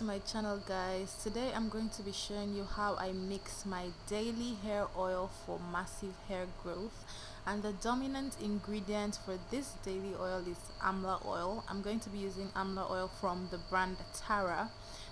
to my channel, guys. Today I'm going to be showing you how I mix my daily hair oil for massive hair growth, and the dominant ingredient for this daily oil is Amla Oil. I'm going to be using Amla Oil from the brand Tara.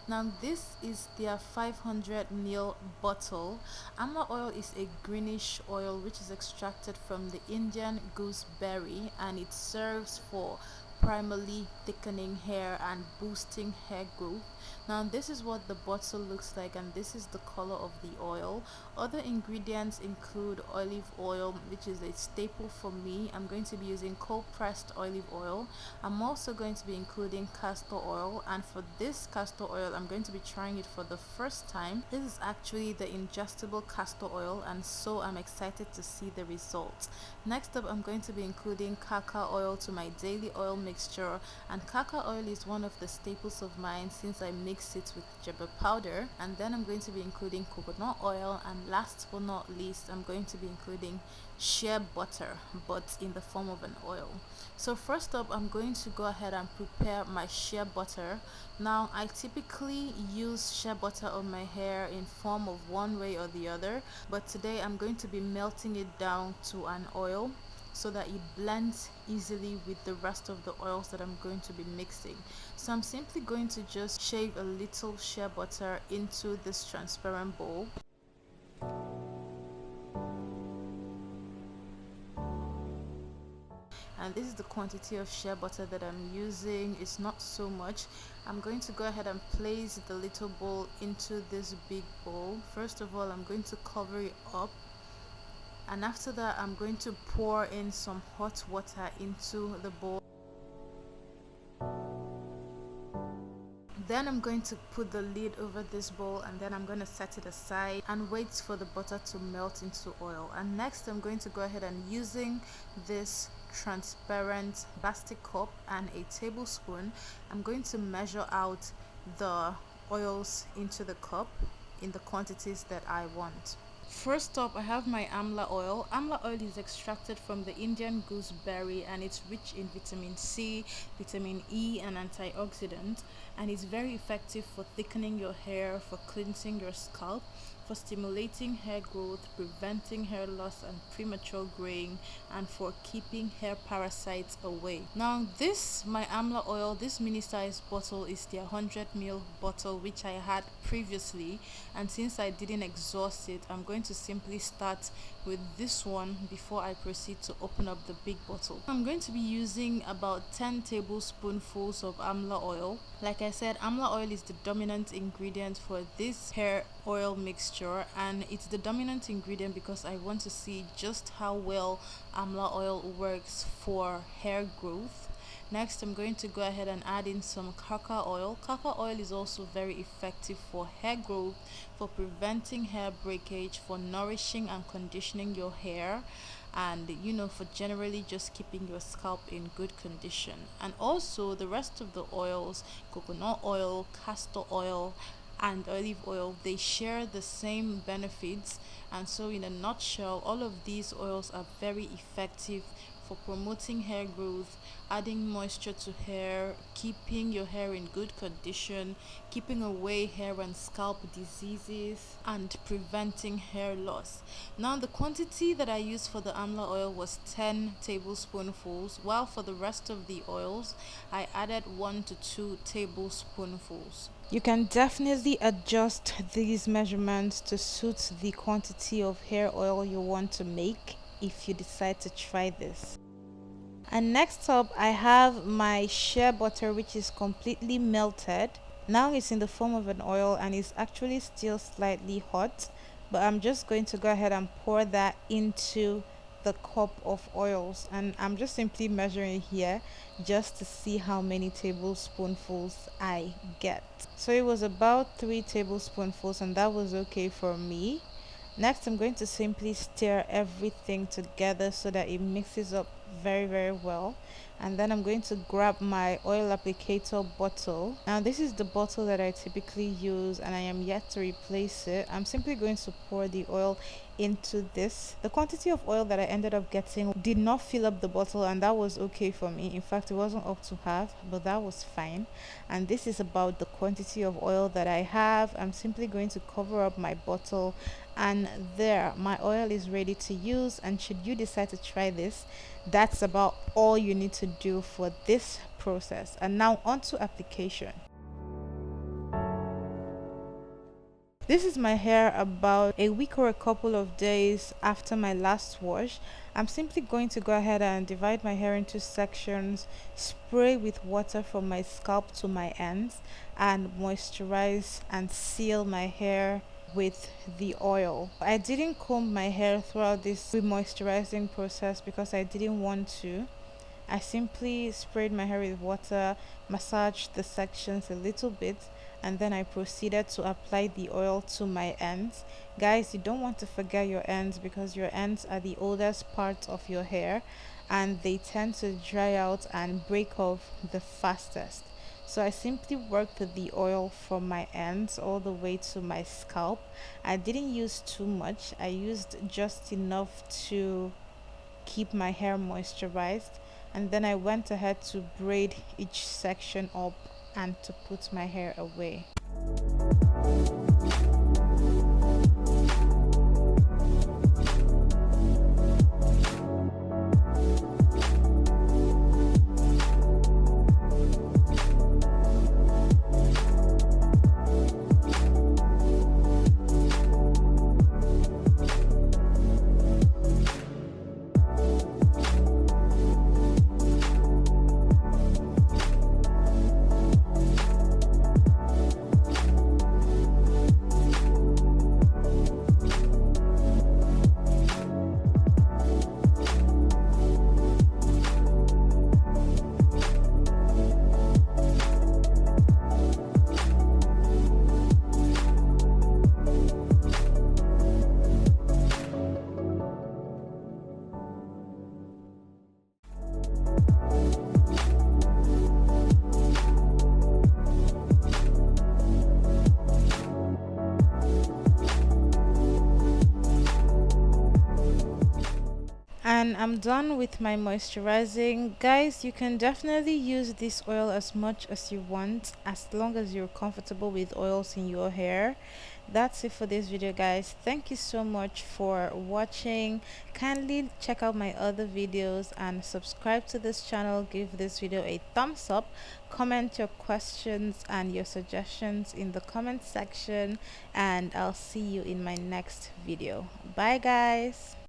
Now this is their 500 ml bottle. Amla oil is a greenish oil which is extracted from the Indian gooseberry, and it serves for primarily thickening hair and boosting hair growth. Now this is what the bottle looks like, and this is the color of the oil. Other ingredients include olive oil, which is a staple for me. I'm going to be using cold pressed olive oil. I'm also going to be including castor oil, and for this castor oil I'm going to be trying it for the first time. This is actually the ingestible castor oil, and so I'm excited to see the results. Next up, I'm going to be including Karkar oil to my daily oil mixture, and Karkar oil is one of the staples of mine since I mix it with jabber powder. And then I'm going to be including coconut oil, and last but not least I'm going to be including shea butter, but in the form of an oil. So first up, I'm going to go ahead and prepare my shea butter. Now I typically use shea butter on my hair in form of one way or the other, but today I'm going to be melting it down to an oil so that it blends easily with the rest of the oils that I'm going to be mixing. So I'm simply going to just shave a little shea butter into this transparent bowl. And this is the quantity of shea butter that I'm using. It's not so much. I'm going to go ahead and place the little bowl into this big bowl. First of all, I'm going to cover it up, and after that I'm going to pour in some hot water into the bowl. Then I'm going to put the lid over this bowl, and then I'm going to set it aside and wait for the butter to melt into oil. And next I'm going to go ahead and, using this transparent plastic cup and a tablespoon, I'm going to measure out the oils into the cup in the quantities that I want. First up, I have my Amla Oil. Amla Oil is extracted from the Indian gooseberry, and it's rich in vitamin C, vitamin E, and antioxidants, and it's very effective for thickening your hair, for cleansing your scalp, for stimulating hair growth, preventing hair loss and premature graying, and for keeping hair parasites away. Now this, my Amla Oil, this mini size bottle is the 100 ml bottle which I had previously, and since I didn't exhaust it, I'm going to simply start with this one before I proceed to open up the big bottle. I'm going to be using about 10 tablespoonfuls of Amla Oil. Like I said, Amla Oil is the dominant ingredient for this hair oil mixture, and it's the dominant ingredient because I want to see just how well Amla Oil works for hair growth. Next, I'm going to go ahead and add in some Karkar oil. Karkar oil is also very effective for hair growth, for preventing hair breakage, for nourishing and conditioning your hair, and for generally just keeping your scalp in good condition. And also the rest of the oils, coconut oil, castor oil, and olive oil, they share the same benefits. And so in a nutshell, all of these oils are very effective for promoting hair growth, adding moisture to hair, keeping your hair in good condition, keeping away hair and scalp diseases, and preventing hair loss. Now the quantity that I used for the Amla oil was 10 tablespoonfuls, while for the rest of the oils I added 1 to 2 tablespoonfuls. You can definitely adjust these measurements to suit the quantity of hair oil you want to make if you decide to try this. And next up, I have my shea butter, which is completely melted. Now it's in the form of an oil, and it's actually still slightly hot, but I'm just going to go ahead and pour that into the cup of oils, and I'm just simply measuring here just to see how many tablespoonfuls I get. So it was about 3 tablespoonfuls, and that was okay for me. Next, I'm going to simply stir everything together so that it mixes up very well. and then I'm going to grab my oil applicator bottle. Now this is the bottle that I typically use, and I am yet to replace it. I'm simply going to pour the oil into this. The quantity of oil that I ended up getting did not fill up the bottle, and that was okay for me. In fact, it wasn't up to half, but that was fine. And this is about the quantity of oil that I have. I'm simply going to cover up my bottle, and there my oil is ready to use. And should you decide to try this, that's about all you need to do for this process. And now on to application. This is my hair about a week or a couple of days after my last wash. I'm simply going to go ahead and divide my hair into sections, spray with water from my scalp to my ends, and moisturize and seal my hair with the oil. I didn't comb my hair throughout this remoisturizing process because I didn't want to. I simply sprayed my hair with water, massaged the sections a little bit, and then I proceeded to apply the oil to my ends. Guys, you don't want to forget your ends because your ends are the oldest part of your hair and they tend to dry out and break off the fastest. So I simply worked the oil from my ends all the way to my scalp. I didn't use too much, I used just enough to keep my hair moisturized, and then I went ahead to braid each section up and to put my hair away. And I'm done with my moisturizing. Guys, you can definitely use this oil as much as you want, as long as you're comfortable with oils in your hair. That's it for this video, guys. Thank you so much for watching. Kindly check out my other videos and subscribe to this channel. Give this video a thumbs up, comment your questions and your suggestions in the comment section, and I'll see you in my next video. Bye guys.